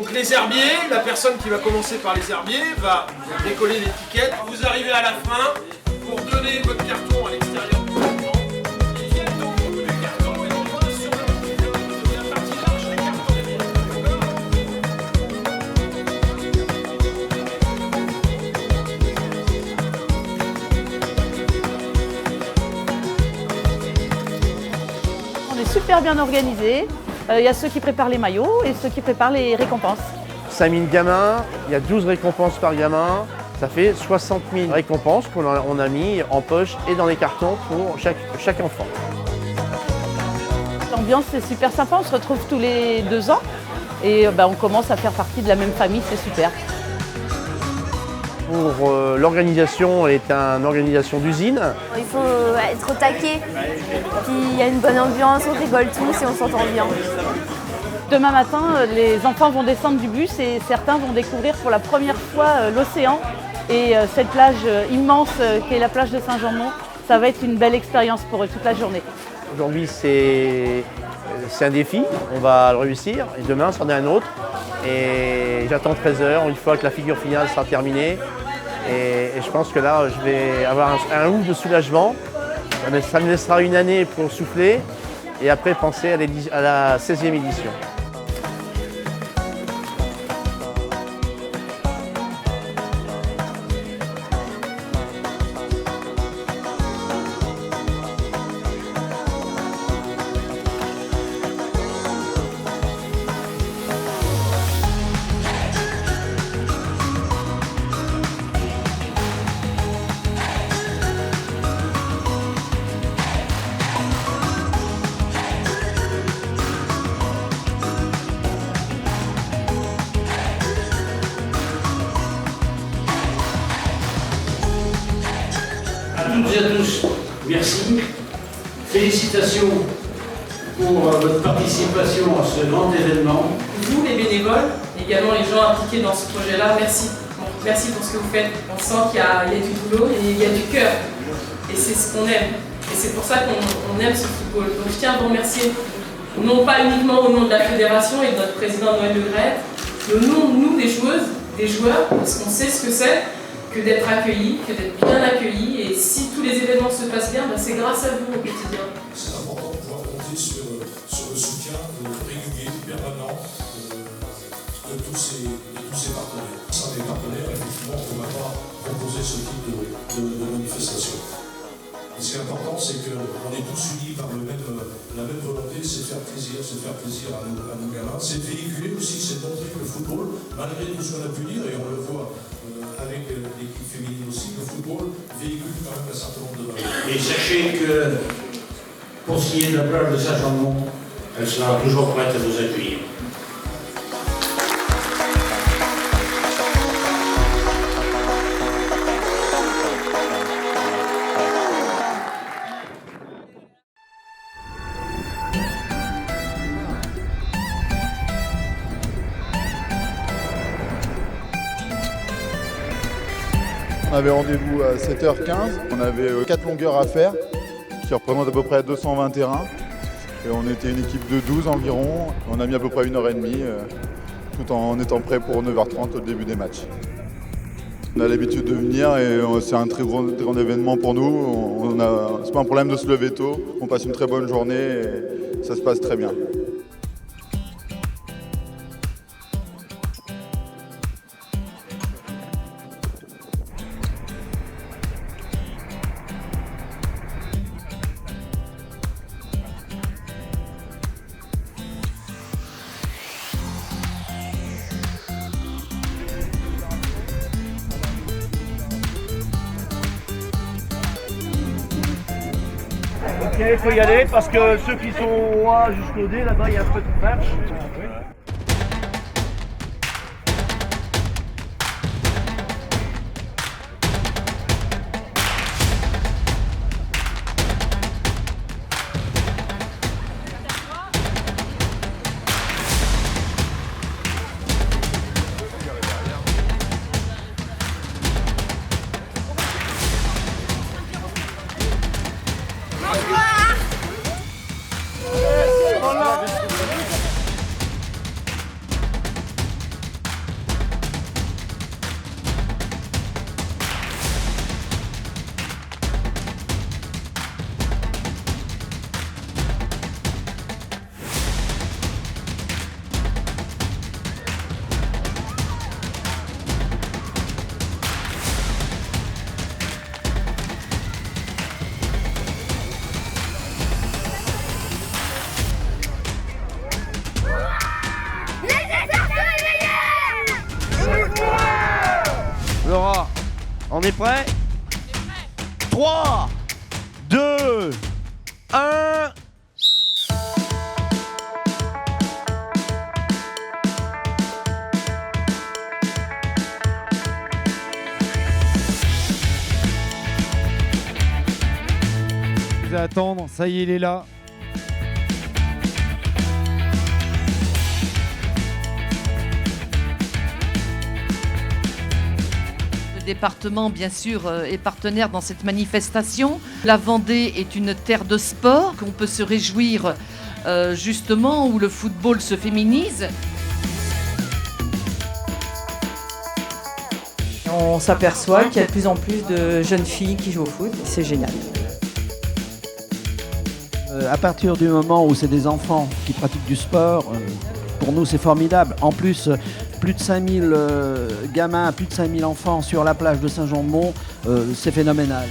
Donc les herbiers, la personne qui va commencer par les herbiers va décoller l'étiquette. Vous arrivez à la fin pour donner votre carton à l'extérieur du bâtiment. Il vient donc du carton et on voit sur la partie large les cartons des biens. On est super bien organisés. Il y a ceux qui préparent les maillots et ceux qui préparent les récompenses. 5000 gamins, il y a 12 récompenses par gamin. Ça fait 60 000 récompenses qu'on a mis en poche et dans les cartons pour chaque enfant. L'ambiance est super sympa, on se retrouve tous les 2 ans et on commence à faire partie de la même famille, c'est super. Pour l'organisation, elle est une organisation d'usine. Il faut être au taquet, puis il y a une bonne ambiance, on rigole tous et on s'entend bien. Demain matin, les enfants vont descendre du bus et certains vont découvrir pour la première fois l'océan et cette plage immense qui est la plage de Saint-Jean-de-Mont. Ça va être une belle expérience pour eux toute la journée. Aujourd'hui, c'est un défi, on va le réussir. Et demain, c'en est un autre. Et j'attends 13h, une fois que la figure finale sera terminée. Et je pense que là, je vais avoir un ouf de soulagement. Ça me laissera une année pour souffler et après penser à la 16e édition. À toutes et à tous, merci. Félicitations pour votre participation à ce grand événement. Vous, les bénévoles, également les gens impliqués dans ce projet-là, merci. Merci pour ce que vous faites. On sent qu'il y a du boulot et il y a du cœur. Et c'est ce qu'on aime. Et c'est pour ça qu'on aime ce football. Donc je tiens à vous remercier, non pas uniquement au nom de la fédération et de notre président Noël Le Graët, mais au nom de nous, des joueuses, des joueurs, parce qu'on sait ce que c'est que d'être accueillis, que d'être bien accueillis. Et si tous les événements se passent bien, c'est grâce à vous au quotidien. C'est important de pouvoir compter sur le soutien régulier, permanent de tous ces partenaires. Sans les partenaires, effectivement, on ne va pas proposer ce type de manifestation. Et ce qui est important, c'est qu'on est tous unis par la même volonté, c'est de faire plaisir à nos gamins. C'est de véhiculer aussi, c'est de montrer que le football, malgré tout ce qu'on a pu dire, et on le voit avec l'équipe féminine aussi, le football véhicule quand même un certain nombre de valeurs. Et sachez que pour ce qui est de la plage de Saint-Jean-de-Mont, elle sera toujours prête à vous accueillir. On avait rendez-vous à 7h15, on avait 4 longueurs à faire, qui représentent à peu près 220 terrains. Et on était une équipe de 12 environ, on a mis à peu près 1h30, tout en étant prêt pour 9h30 au début des matchs. On a l'habitude de venir et c'est un très grand événement pour nous. C'est pas un problème de se lever tôt, on passe une très bonne journée et ça se passe très bien. Ok, il faut y aller parce que ceux qui sont A jusqu'au D, là-bas, il y a un peu de perche. On est prêt? 3, 2, 1. Vous allez attendre, ça y est, il est là. Le département, bien sûr, est partenaire dans cette manifestation. La Vendée est une terre de sport, qu'on peut se réjouir justement, où le football se féminise. On s'aperçoit qu'il y a de plus en plus de jeunes filles qui jouent au foot, c'est génial. À partir du moment où c'est des enfants qui pratiquent du sport, pour nous c'est formidable. En plus, plus de 5000 gamins, plus de 5000 enfants sur la plage de Saint-Jean-de-Mont, c'est phénoménal.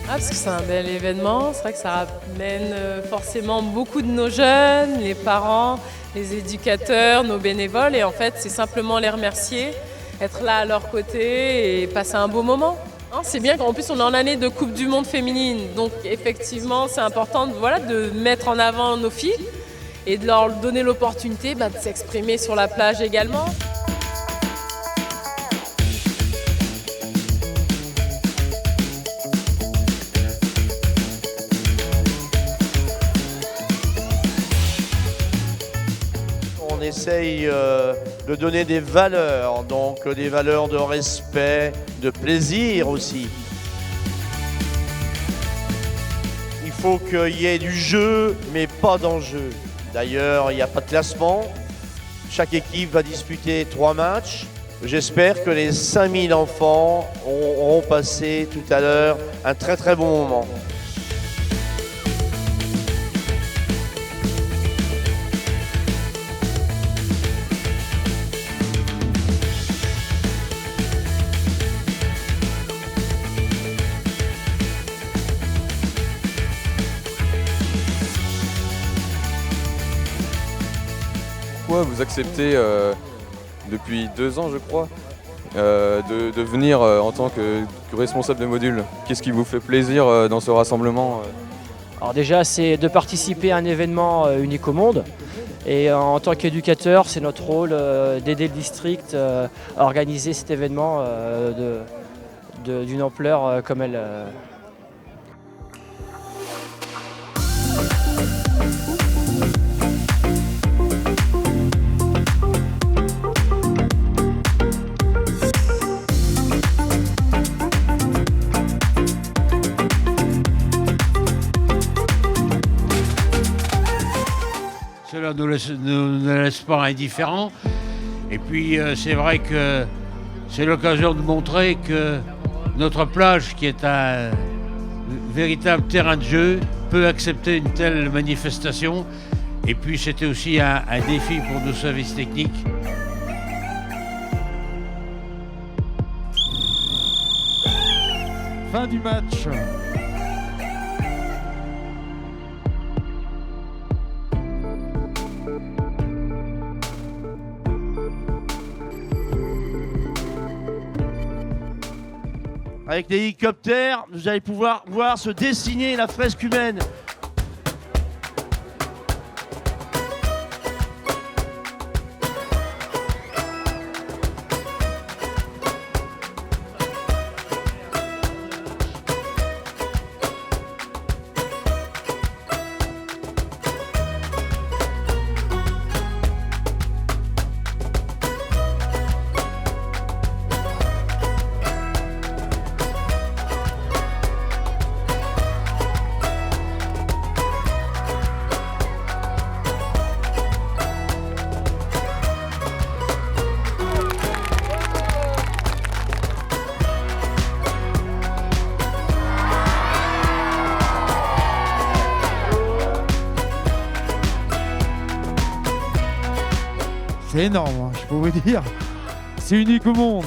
Parce que c'est un bel événement, c'est vrai que ça ramène forcément beaucoup de nos jeunes, les parents, les éducateurs, nos bénévoles, et en fait c'est simplement les remercier, être là à leur côté et passer un beau moment. C'est bien qu'en plus on est en année de Coupe du Monde féminine, donc effectivement c'est important de mettre en avant nos filles et de leur donner l'opportunité de s'exprimer sur la plage également. On essaye de donner des valeurs, donc des valeurs de respect, de plaisir aussi. Il faut qu'il y ait du jeu, mais pas d'enjeu. D'ailleurs, il n'y a pas de classement. Chaque équipe va disputer 3 matchs. J'espère que les 5000 enfants auront passé tout à l'heure un très très bon moment. Pourquoi vous acceptez depuis 2 ans, je crois, de venir en tant que responsable de module? Qu'est-ce qui vous fait plaisir dans ce rassemblement? Alors déjà, c'est de participer à un événement unique au monde. Et en tant qu'éducateur, c'est notre rôle d'aider le district à organiser cet événement d'une ampleur comme elle. Cela ne laisse pas indifférents. Et puis c'est vrai que c'est l'occasion de montrer que notre plage, qui est un véritable terrain de jeu, peut accepter une telle manifestation. Et puis c'était aussi un défi pour nos services techniques. Fin du match. Avec l'hélicoptère, vous allez pouvoir voir se dessiner la fresque humaine. c'est énorme, hein, je peux vous dire. C'est unique au monde.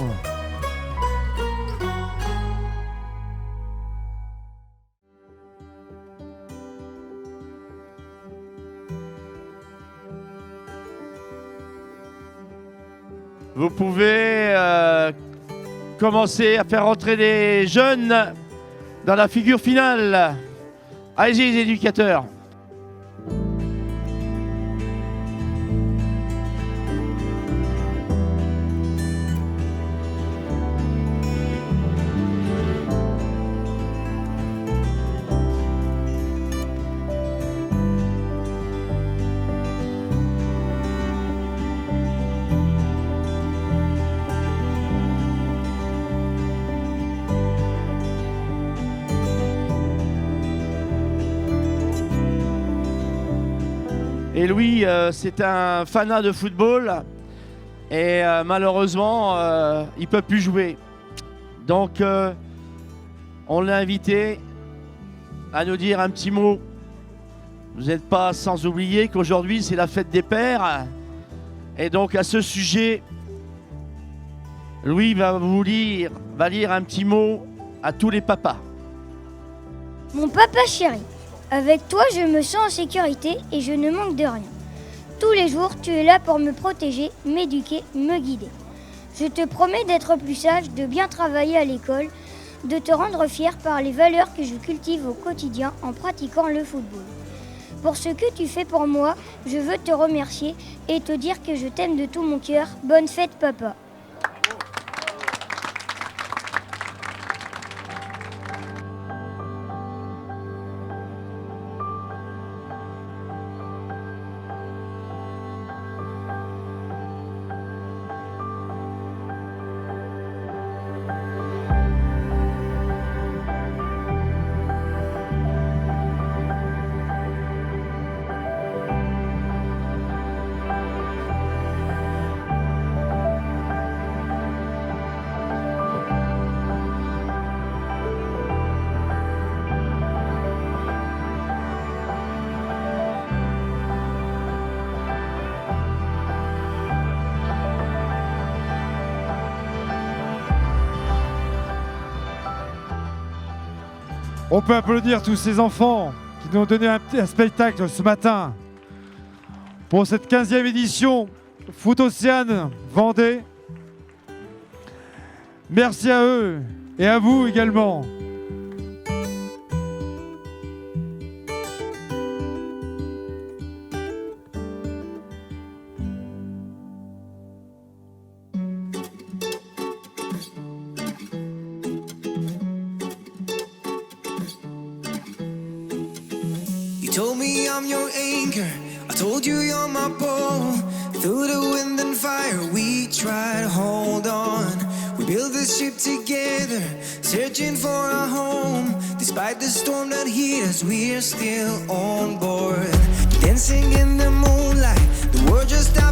Vous pouvez commencer à faire rentrer les jeunes dans la figure finale. Allez-y, les éducateurs. Et Louis, c'est un fanat de football et malheureusement, il ne peut plus jouer. Donc, on l'a invité à nous dire un petit mot. Vous n'êtes pas sans oublier qu'aujourd'hui, c'est la fête des pères. Et donc, à ce sujet, Louis va lire un petit mot à tous les papas. Mon papa chéri, avec toi, je me sens en sécurité et je ne manque de rien. Tous les jours, tu es là pour me protéger, m'éduquer, me guider. Je te promets d'être plus sage, de bien travailler à l'école, de te rendre fier par les valeurs que je cultive au quotidien en pratiquant le football. Pour ce que tu fais pour moi, je veux te remercier et te dire que je t'aime de tout mon cœur. Bonne fête, papa. On peut applaudir tous ces enfants qui nous ont donné un spectacle ce matin pour cette 15e édition Foot Océane Vendée. Merci à eux et à vous également. You told me I'm your anchor, I told you you're my pole. Through the wind and fire we try to hold on. We built this ship together, searching for a home. Despite the storm that hit us, we're still on board. Dancing in the moonlight, the world just out